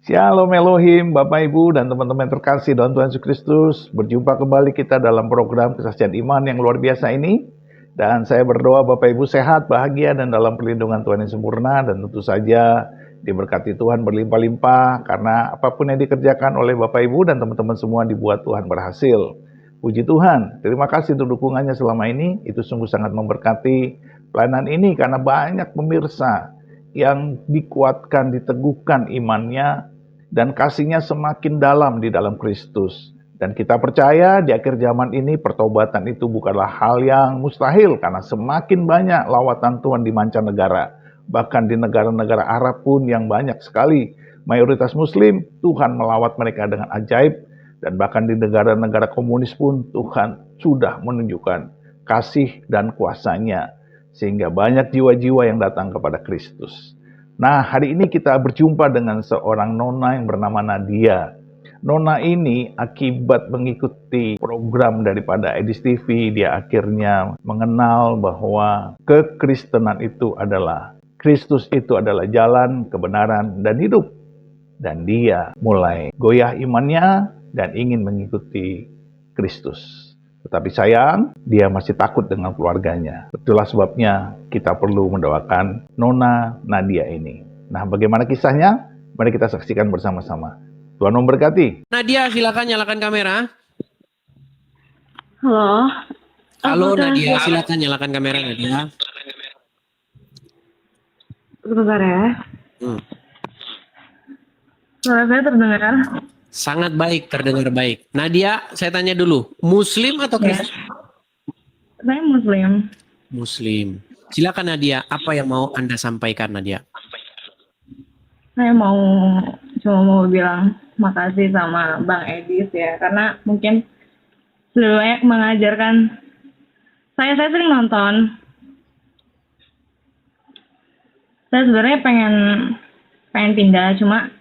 Shalom Elohim, Bapak Ibu dan teman-teman terkasih dalam Tuhan Yesus Kristus. Berjumpa kembali kita dalam program Kesaksian Iman yang luar biasa ini. Dan saya berdoa Bapak Ibu sehat, bahagia, dan dalam perlindungan Tuhan yang sempurna. Dan tentu saja diberkati Tuhan berlimpah-limpah. Karena apapun yang dikerjakan oleh Bapak Ibu dan teman-teman semua dibuat Tuhan berhasil. Puji Tuhan, terima kasih untuk dukungannya selama ini. Itu sungguh sangat memberkati pelayanan ini karena banyak pemirsa yang dikuatkan, diteguhkan imannya, dan kasihnya semakin dalam di dalam Kristus. Dan kita percaya di akhir zaman ini pertobatan itu bukanlah hal yang mustahil karena semakin banyak lawatan Tuhan di mancanegara. Bahkan di negara-negara Arab pun yang banyak sekali mayoritas Muslim, Tuhan melawat mereka dengan ajaib. Dan bahkan di negara-negara komunis pun Tuhan sudah menunjukkan kasih dan kuasanya. Sehingga banyak jiwa-jiwa yang datang kepada Kristus. Nah, hari ini kita berjumpa dengan seorang nona yang bernama Nadia. Nona ini akibat mengikuti program daripada Edis TV, dia akhirnya mengenal bahwa kekristenan itu adalah, Kristus itu adalah jalan, kebenaran, dan hidup. Dan dia mulai goyah imannya dan ingin mengikuti Kristus. Tetapi sayang, dia masih takut dengan keluarganya. Itulah sebabnya kita perlu mendoakan Nona Nadia ini. Nah, bagaimana kisahnya? Mari kita saksikan bersama-sama. Tuhan memberkati. Nadia, silakan nyalakan kamera. Halo. Halo Nadia, silakan nyalakan kamera Nadia. Sebentar ya. Suara saya terdengar? Sangat baik, terdengar baik. Nadia, saya tanya dulu, Muslim atau Kristen? Saya Muslim. Muslim. Silakan Nadia, apa yang mau Anda sampaikan Nadia? Saya cuma mau bilang makasih sama Bang Edis ya, karena mungkin sudah banyak mengajarkan saya sering nonton. Saya sebenarnya pengen pindah, cuma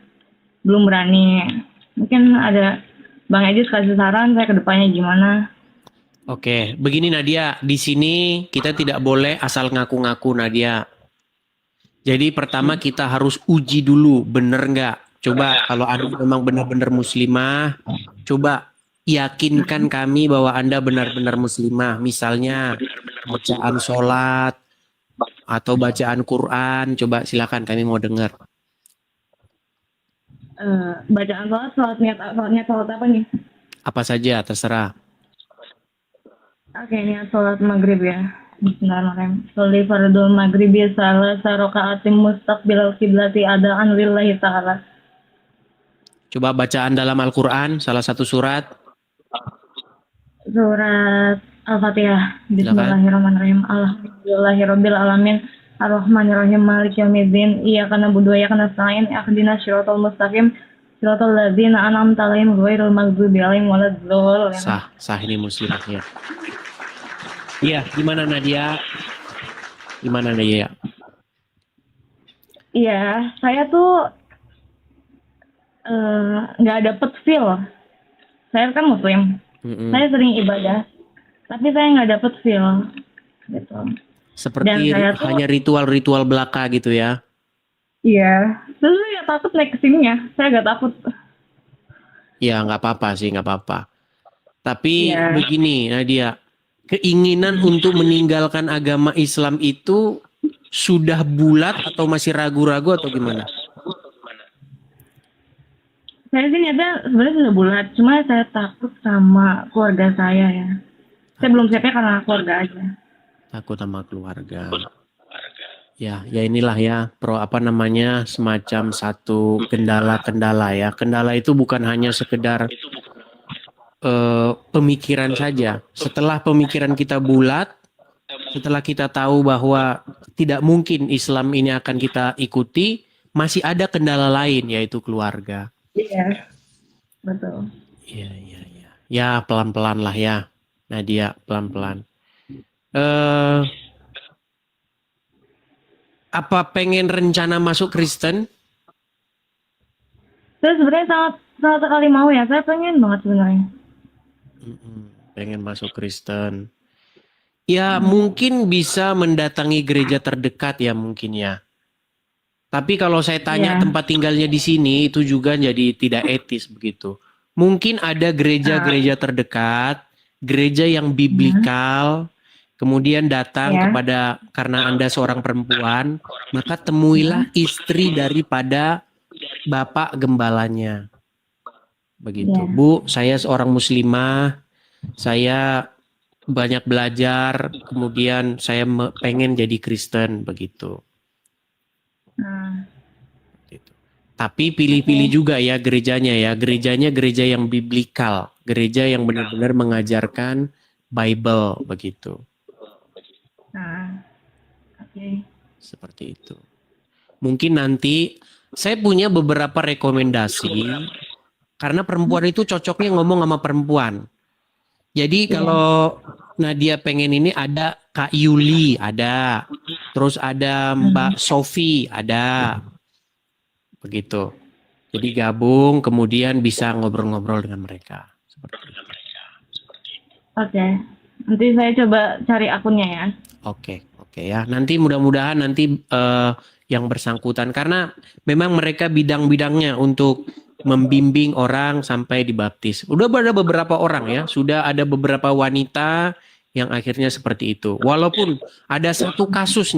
belum berani. Mungkin ada Bang Edis kasih saran saya ke depannya gimana. Oke, begini Nadia, di sini kita tidak boleh asal ngaku-ngaku Nadia. Jadi pertama kita harus uji dulu, bener nggak? Coba kalau Anda memang benar-benar muslimah, coba yakinkan kami bahwa Anda benar-benar muslimah. Misalnya bacaan sholat atau bacaan Quran, coba silakan kami mau dengar. Bacaan sholat niat sholat apa nih? Apa saja, terserah. Oke, niat sholat maghrib ya. Bismillahirrahmanirrahim. Sholli fardul maghribi salah sarokaatim mustaqbilal kiblati adaan lillahi ta'ala. Coba bacaan dalam Al-Quran, salah satu surat. Surat Al-Fatihah. Bismillahirrahmanirrahim. Alhamdulillahirabbil alamin. Ar-Rahmanirrahim. Maliki yaumiddin. Iyyaka na'budu wa iyyaka nasta'in. Ihdinas siratal mustaqim. Siratal ladzina an'amta 'alaihim ghairil maghdubi 'alaihim waladdallin. Sah ini muslimahnya. Iya, gimana Nadia? Gimana Nadia? Iya, saya tuh nggak dapet feel. Saya kan Muslim. Saya sering ibadah, tapi saya nggak dapet feel. Gitu. Seperti hanya ritual-ritual belaka gitu ya? Iya, terus saya takut naik ke sininya. Saya nggak takut. Ya nggak apa-apa sih, nggak apa-apa. Tapi begini Nadia, keinginan untuk meninggalkan agama Islam itu sudah bulat atau masih ragu-ragu atau gimana? Saya sih niatnya sebenarnya sudah bulat, cuma saya takut sama keluarga saya ya. Saya belum siapnya karena keluarga aja. Takut sama keluarga. Ya inilah ya, semacam satu kendala-kendala ya. Kendala itu bukan hanya sekedar pemikiran saja. Setelah pemikiran kita bulat, setelah kita tahu bahwa tidak mungkin Islam ini akan kita ikuti, masih ada kendala lain yaitu keluarga. Iya, betul. Iya. Ya pelan-pelan lah ya, Nadia, pelan-pelan. Apa pengen rencana masuk Kristen? Saya sebenarnya sangat sekali mau ya. Saya pengen banget sebenarnya. Pengen masuk Kristen. Ya mungkin bisa mendatangi gereja terdekat ya mungkin ya. Tapi kalau saya tanya Iya. tempat tinggalnya di sini itu juga jadi tidak etis begitu. Mungkin ada gereja-gereja terdekat, gereja yang biblikal, kemudian datang Ya. kepada karena Anda seorang perempuan, maka temuilah istri daripada bapak gembalanya. Begitu. Ya. Bu, saya seorang muslimah, saya banyak belajar, kemudian saya pengen jadi Kristen begitu. Gitu. Tapi pilih-pilih juga ya gerejanya ya. Gerejanya gereja yang biblikal, gereja yang benar-benar mengajarkan Bible begitu. Oke. Seperti itu. Mungkin nanti saya punya beberapa rekomendasi karena perempuan itu cocoknya ngomong sama perempuan. Jadi kalau Nadia pengen ini ada Kak Yuli ada, terus ada Mbak Sofi ada, begitu. Jadi gabung kemudian bisa ngobrol-ngobrol dengan mereka. Seperti itu. Oke. Nanti saya coba cari akunnya ya. Oke ya. Nanti mudah-mudahan nanti yang bersangkutan karena memang mereka bidang-bidangnya untuk membimbing orang sampai dibaptis. Udah ada beberapa orang ya, sudah ada beberapa wanita yang akhirnya seperti itu. Walaupun ada satu kasus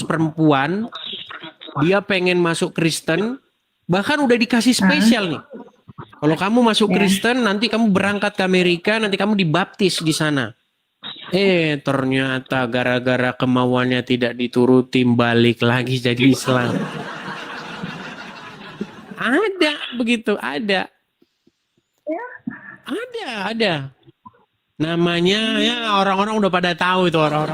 perempuan dia pengen masuk Kristen, bahkan udah dikasih spesial nih. Kalau kamu masuk Kristen, nanti kamu berangkat ke Amerika, nanti kamu dibaptis di sana. Ternyata gara-gara kemauannya tidak dituruti, balik lagi jadi Islam. Ada begitu, ada. Ada. Namanya ya orang-orang udah pada tahu itu orang-orang.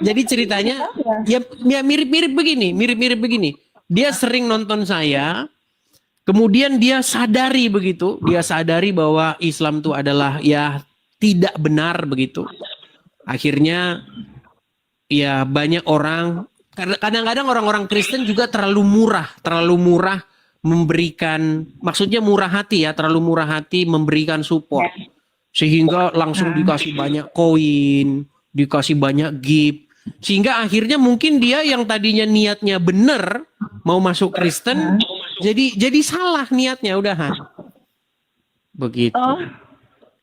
Jadi ceritanya ya mirip-mirip begini. Dia sering nonton saya, kemudian dia sadari begitu, bahwa Islam itu adalah ya tidak benar begitu. Akhirnya ya banyak orang, kadang-kadang orang-orang Kristen juga terlalu murah memberikan, maksudnya murah hati ya, terlalu murah hati memberikan support. Sehingga langsung dikasih banyak koin, dikasih banyak gift. Sehingga akhirnya mungkin dia yang tadinya niatnya benar mau masuk Kristen, jadi salah niatnya udahan. Begitu.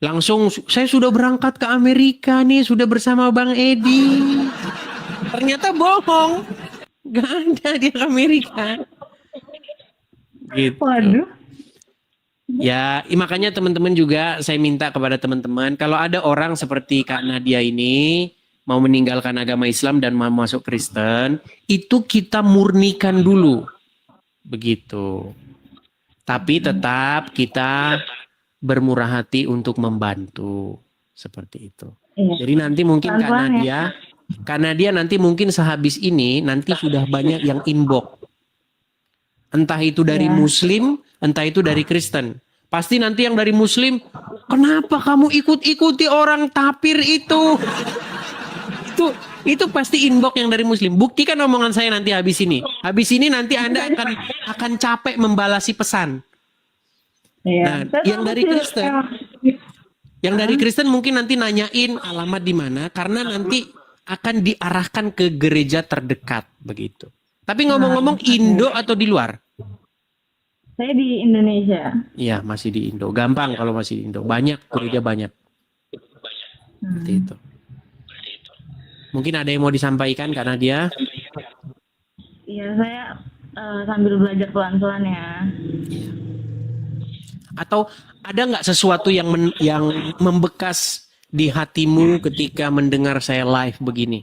Langsung saya sudah berangkat ke Amerika nih, sudah bersama Bang Edi. Ternyata bohong. Gak ada dia ke Amerika. Gitu. Waduh. Ya, makanya teman-teman juga saya minta kepada teman-teman, kalau ada orang seperti Kak Nadia ini mau meninggalkan agama Islam dan mau masuk Kristen, itu kita murnikan dulu. Begitu. Tapi tetap kita bermurah hati untuk membantu. Seperti itu. Jadi nanti mungkin Kak Nadia nanti mungkin sehabis ini nanti sudah banyak yang inbox. Entah itu dari Muslim, entah itu dari Kristen. Pasti nanti yang dari Muslim, kenapa kamu ikut-ikuti orang tapir itu? Itu pasti inbox yang dari Muslim. Buktikan omongan saya nanti habis ini. Habis ini nanti Anda akan capek membalasi pesan. Nah, yang dari Kristen mungkin nanti nanyain alamat di mana karena nanti akan diarahkan ke gereja terdekat begitu. Tapi ngomong-ngomong Indo atau di luar? Saya di Indonesia. Iya, masih di Indo. Gampang kalau masih di Indo. Banyak, gereja banyak. Seperti itu. Mungkin ada yang mau disampaikan karena dia? Iya, saya sambil belajar pelan-pelan ya. Iya. Atau ada nggak sesuatu yang membekas di hatimu ketika mendengar saya live begini?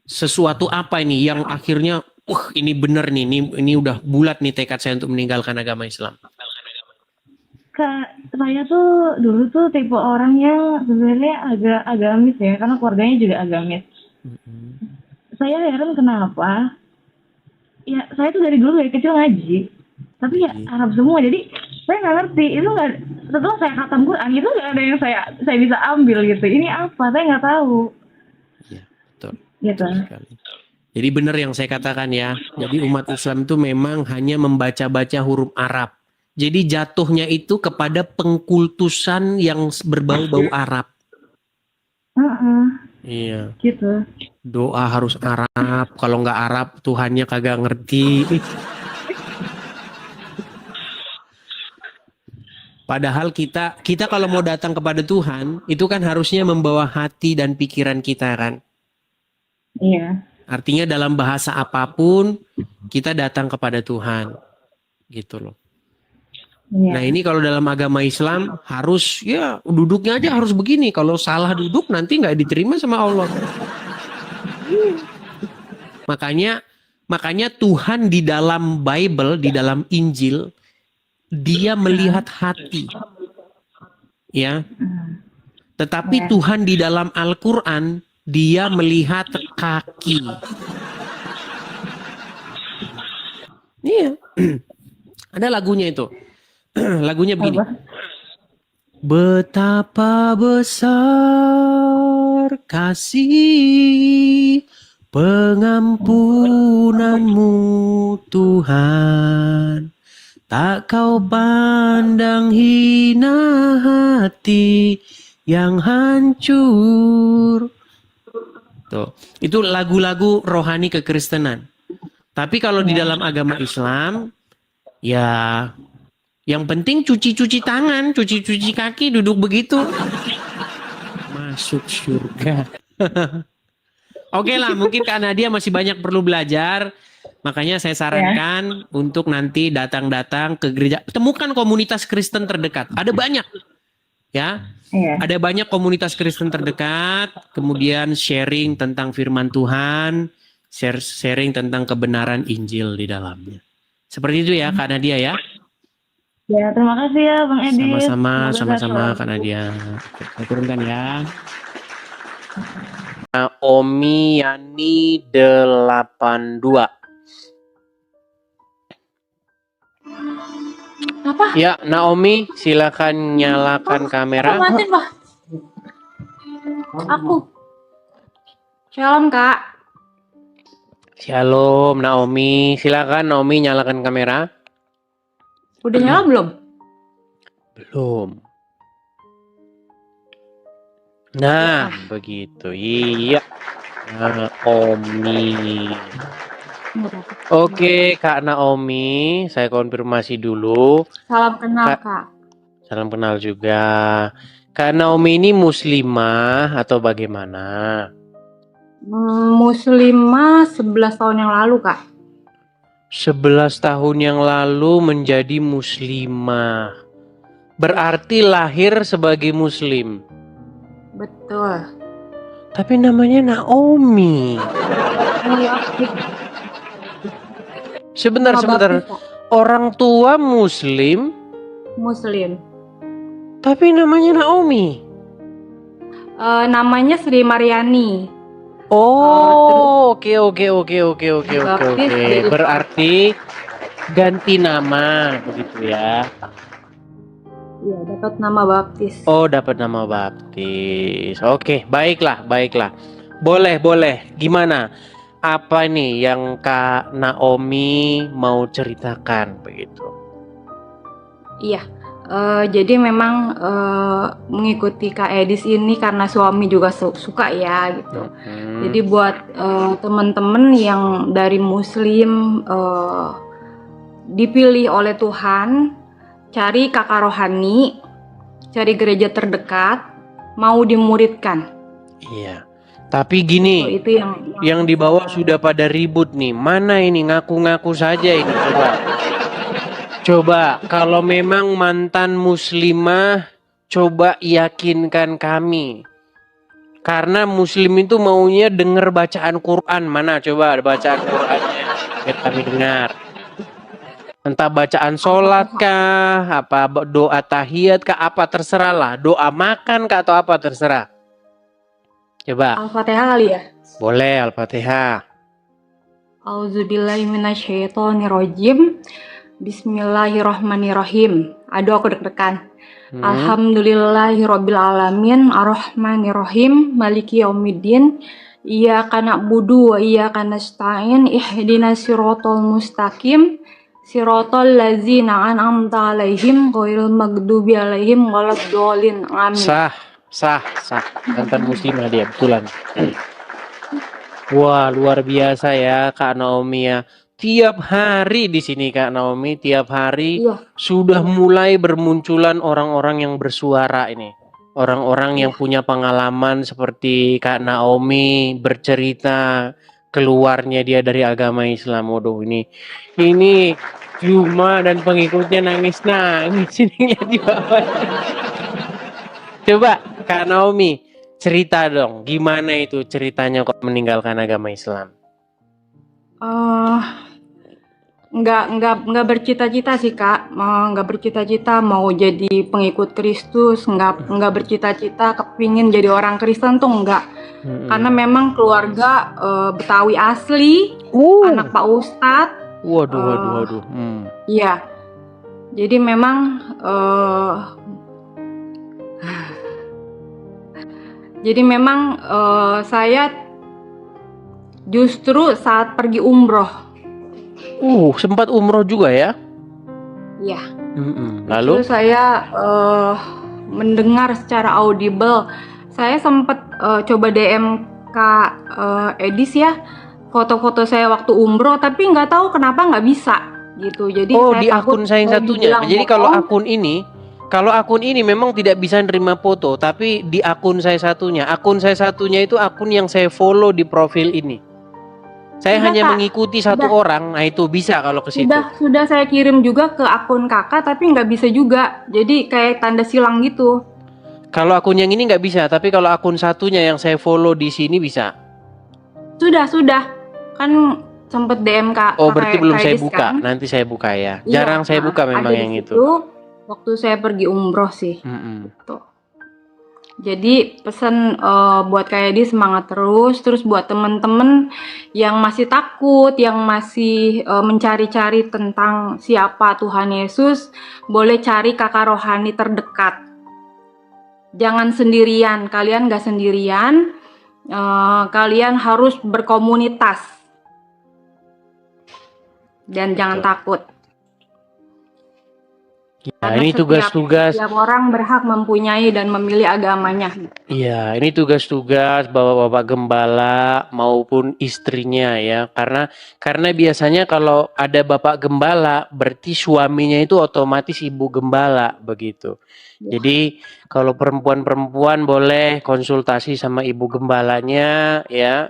Sesuatu apa ini yang akhirnya, ini bener nih, ini udah bulat nih tekad saya untuk meninggalkan agama Islam? Saya tuh dulu tuh tipe orang yang sebenarnya agak agamis ya, karena keluarganya juga agamis. Saya heran kenapa, ya saya tuh dari kecil ngaji, tapi ya Arab semua, jadi saya nggak ngerti, itu nggak, setelah saya khatam Quran itu nggak ada yang saya bisa ambil gitu, ini apa, saya nggak tahu. Iya, betul. Gitu. Betul. Jadi benar yang saya katakan ya, jadi umat Islam itu memang hanya membaca-baca huruf Arab. Jadi jatuhnya itu kepada pengkultusan yang berbau-bau Arab. Iya. Gitu. Doa harus Arab. Kalau nggak Arab, Tuhannya kagak ngerti. Padahal kita kalau mau datang kepada Tuhan, itu kan harusnya membawa hati dan pikiran kita kan. Iya. Artinya dalam bahasa apapun, kita datang kepada Tuhan. Gitu loh. Iya. Nah ini kalau dalam agama Islam, harus ya duduknya aja harus begini. Kalau salah duduk nanti nggak diterima sama Allah. Makanya Tuhan di dalam Bible, di dalam Injil, dia melihat hati. Ya. Tetapi Tuhan di dalam Al-Quran, dia melihat kaki. Iya. Ada lagunya itu. Lagunya begini. Apa? Betapa besar kasih pengampunanmu Tuhan. Tak kau pandang hina hati yang hancur. Tuh, itu lagu-lagu rohani kekristenan. Tapi kalau di dalam agama Islam, ya yang penting cuci-cuci tangan, cuci-cuci kaki, duduk begitu. Masuk surga. Oke lah, mungkin Kak Nadia masih banyak perlu belajar. Makanya saya sarankan untuk nanti datang-datang ke gereja. Temukan komunitas Kristen terdekat. Ada banyak. Ya. Ada banyak komunitas Kristen terdekat. Kemudian sharing tentang firman Tuhan. Sharing tentang kebenaran Injil di dalamnya. Seperti itu ya Kak Nadia ya. Ya, terima kasih ya Bang Edi. Sama-sama Kak Nadia. Saya turunkan ya. Naomi Yani 82. Apa? Ya, Naomi, silakan nyalakan kamera. Matiin, Pak. Aku. Shalom, Kak. Shalom, Naomi. Silakan Naomi nyalakan kamera. Udah nyala belum? Belum. Nah, begitu. Iya. Naomi. Oke, Kak Naomi, saya konfirmasi dulu. Salam kenal, Kak. Salam kenal juga. Kak Naomi ini muslimah atau bagaimana? Muslimah 11 tahun yang lalu, Kak. 11 tahun yang lalu menjadi muslimah. Berarti lahir sebagai muslim. Betul. Tapi namanya Naomi. Sebentar. Orang tua muslim. Muslim. Tapi namanya Naomi. Namanya Sri Mariani. Oh, oke. Berarti ganti nama begitu ya. Iya, dapat nama baptis. Oh, dapat nama baptis. Oke, baiklah. Boleh. Gimana? Apa nih yang Kak Naomi mau ceritakan begitu? Iya. Jadi memang mengikuti Kak Edis ini karena suami juga suka ya gitu. Jadi buat teman-teman yang dari Muslim dipilih oleh Tuhan, cari kakak rohani, cari gereja terdekat, mau dimuridkan. Iya. Tapi gini, itu yang di bawah sudah pada ribut nih. Mana ini ngaku-ngaku saja ini Coba kalau memang mantan muslimah, coba yakinkan kami. Karena muslim itu maunya dengar bacaan Quran. Mana coba bacaan Qurannya? Biar kami dengar. Entah bacaan sholat kah, apa doa tahiyat kah, apa terserah lah. Doa makan kah atau apa terserah. Coba. Al-Fatihah kali ya? Boleh Al-Fatihah. Auzubillahiminasyaitonirrojim. Bismillahirrahmanirrahim. Aduh aku deg-degan. Alhamdulillahirrabbilalamin. Arrahmanirrahim. Maliki yaumiddin. Iyyaka na'budu wa iyyaka nasta'in. Ihdinas siratal mustaqim. Siratal ladzina an'amta alaihim ghairil maghdubi alaihim waladdallin. Amin. Sah. Sah. Mantan muslimah dia, betulan. Wah, luar biasa ya Kak Naomi ya. Tiap hari di sini Kak Naomi, tiap hari Iya, sudah mulai bermunculan orang-orang yang bersuara ini. Orang-orang yang punya pengalaman seperti Kak Naomi bercerita keluarnya dia dari agama Islam. Waduh, ini Juma dan pengikutnya nangis-nangis ini lihat di bawah. Coba Kak Naomi cerita dong, gimana itu ceritanya kok meninggalkan agama Islam? eh nggak bercita-cita sih Kak, nggak bercita-cita mau jadi pengikut Kristus, nggak bercita-cita kepingin jadi orang Kristen tuh nggak, karena memang keluarga Betawi asli, anak Pak Ustadz. Waduh. Iya, jadi memang saya justru saat pergi umroh. Sempat umroh juga ya? Iya. Lalu? Terus saya mendengar secara audible. Saya sempat coba DM Kak Edis ya, foto-foto saya waktu umroh, tapi nggak tahu kenapa nggak bisa gitu. Jadi saya di akun saya yang satunya. Jadi kalau akun ini memang tidak bisa nerima foto, tapi di akun saya satunya. Akun saya satunya itu akun yang saya follow di profil ini. Saya hanya Kak, mengikuti satu orang, nah itu bisa kalau ke situ. Sudah saya kirim juga ke akun kakak, tapi nggak bisa juga. Jadi kayak tanda silang gitu. Kalau akun yang ini nggak bisa, tapi kalau akun satunya yang saya follow di sini bisa. Sudah. Kan sempet DM Kak. Oh, berarti belum saya Edis, buka. kan? Nanti saya buka ya. Iya, Jarang saya buka memang ada yang di itu. situ. Waktu saya pergi umroh sih. Tuh. Jadi pesan buat Kak Edi semangat terus buat temen-temen yang masih takut, yang masih mencari-cari tentang siapa Tuhan Yesus, boleh cari kakak rohani terdekat. Jangan sendirian, kalian gak sendirian, kalian harus berkomunitas dan jangan takut. Ya, ini tugas-tugas. Setiap orang berhak mempunyai dan memilih agamanya. Iya, ini tugas-tugas bapak-bapak gembala maupun istrinya ya. Karena biasanya kalau ada bapak gembala, berarti suaminya itu otomatis ibu gembala begitu. Ya. Jadi kalau perempuan-perempuan boleh konsultasi sama ibu gembalanya ya.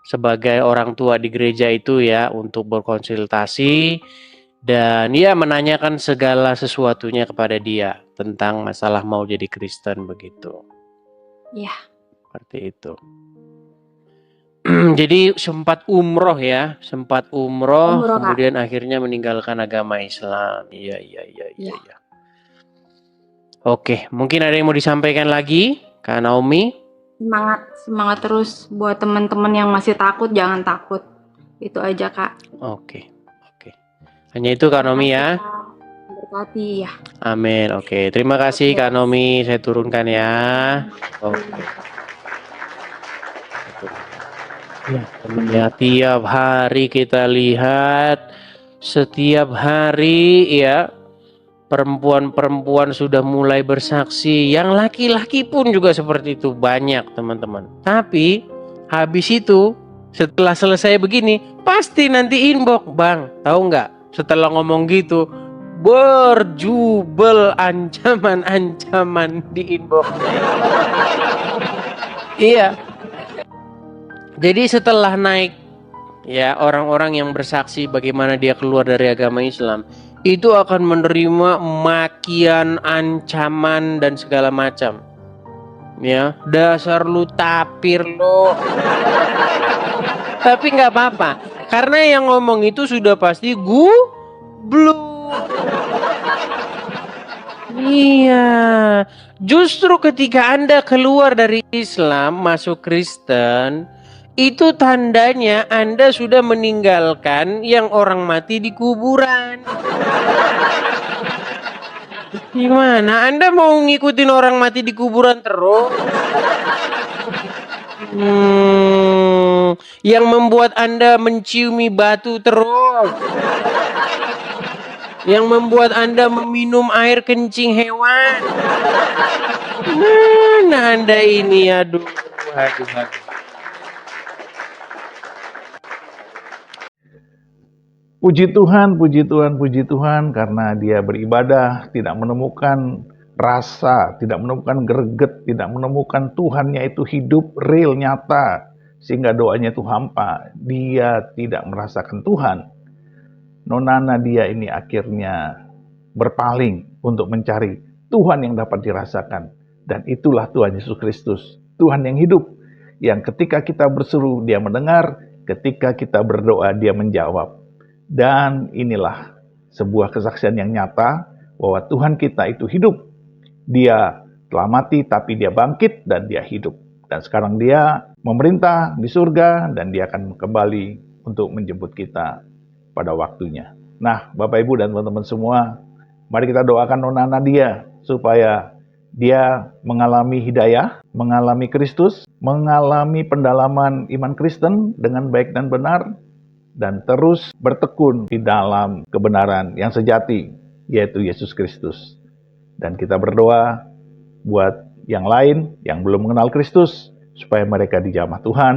Sebagai orang tua di gereja itu ya untuk berkonsultasi. Dan dia menanyakan segala sesuatunya kepada dia tentang masalah mau jadi Kristen begitu. Iya. Seperti itu. Jadi sempat umroh ya, kemudian akhirnya meninggalkan agama Islam. Iya. Oke, mungkin ada yang mau disampaikan lagi, Kak Naomi? Semangat terus buat teman-teman yang masih takut, jangan takut. Itu aja Kak. Oke. Hanya itu Kak Naomi ya. Berkati ya. Amin. Oke, terima kasih Kak Naomi. Saya turunkan ya. Oke. Ya, tiap hari kita lihat, setiap hari ya perempuan-perempuan sudah mulai bersaksi. Yang laki-laki pun juga seperti itu banyak teman-teman. Tapi habis itu setelah selesai begini pasti nanti inbox, Bang. Tahu nggak? Setelah ngomong gitu, berjubel ancaman-ancaman di inbox. Iya. Jadi setelah naik ya orang-orang yang bersaksi bagaimana dia keluar dari agama Islam, itu akan menerima makian, ancaman dan segala macam. Ya, dasar lu tapir lo. Tapi nggak apa-apa. Karena yang ngomong itu sudah pasti goblok. Iya. Justru ketika Anda keluar dari Islam masuk Kristen, itu tandanya Anda sudah meninggalkan yang orang mati di kuburan. Gimana? Anda mau ngikutin orang mati di kuburan terus? Yang membuat Anda menciumi batu terus. Yang membuat Anda meminum air kencing hewan. Nah, Anda ini, aduh. Puji Tuhan, puji Tuhan, puji Tuhan, karena dia beribadah, tidak menemukan rasa, tidak menemukan greget, tidak menemukan Tuhannya itu hidup, real, nyata, sehingga doanya itu hampa. Dia tidak merasakan Tuhan. Nona Nadia ini akhirnya berpaling untuk mencari Tuhan yang dapat dirasakan. Dan itulah Tuhan Yesus Kristus, Tuhan yang hidup, yang ketika kita berseru, dia mendengar, ketika kita berdoa, dia menjawab. Dan inilah sebuah kesaksian yang nyata bahwa Tuhan kita itu hidup. Dia telah mati tapi dia bangkit dan dia hidup. Dan sekarang dia memerintah di surga dan dia akan kembali untuk menjemput kita pada waktunya. Nah, Bapak Ibu dan teman-teman semua, mari kita doakan Nona Nadia supaya dia mengalami hidayah, mengalami Kristus, mengalami pendalaman iman Kristen dengan baik dan benar, dan terus bertekun di dalam kebenaran yang sejati, yaitu Yesus Kristus. Dan kita berdoa buat yang lain yang belum mengenal Kristus, supaya mereka dijamah Tuhan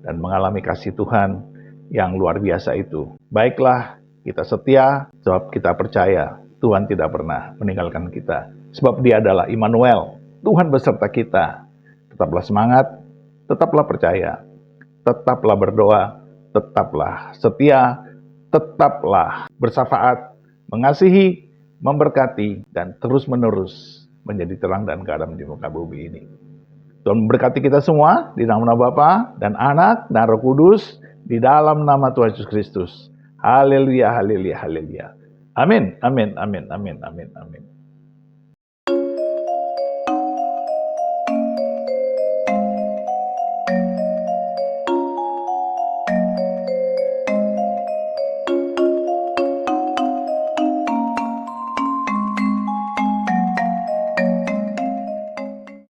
dan mengalami kasih Tuhan yang luar biasa itu. Baiklah, kita setia, sebab kita percaya Tuhan tidak pernah meninggalkan kita. Sebab dia adalah Immanuel, Tuhan beserta kita. Tetaplah semangat, tetaplah percaya, tetaplah berdoa, tetaplah setia, tetaplah bersyafaat, mengasihi, memberkati, dan terus-menerus menjadi terang dan garam di muka bumi ini. Tuhan memberkati kita semua di nama Bapa dan Anak dan Roh Kudus, di dalam nama Tuhan Yesus Kristus. Haleluya, haleluya, haleluya. Amin, amin, amin, amin, amin, amin.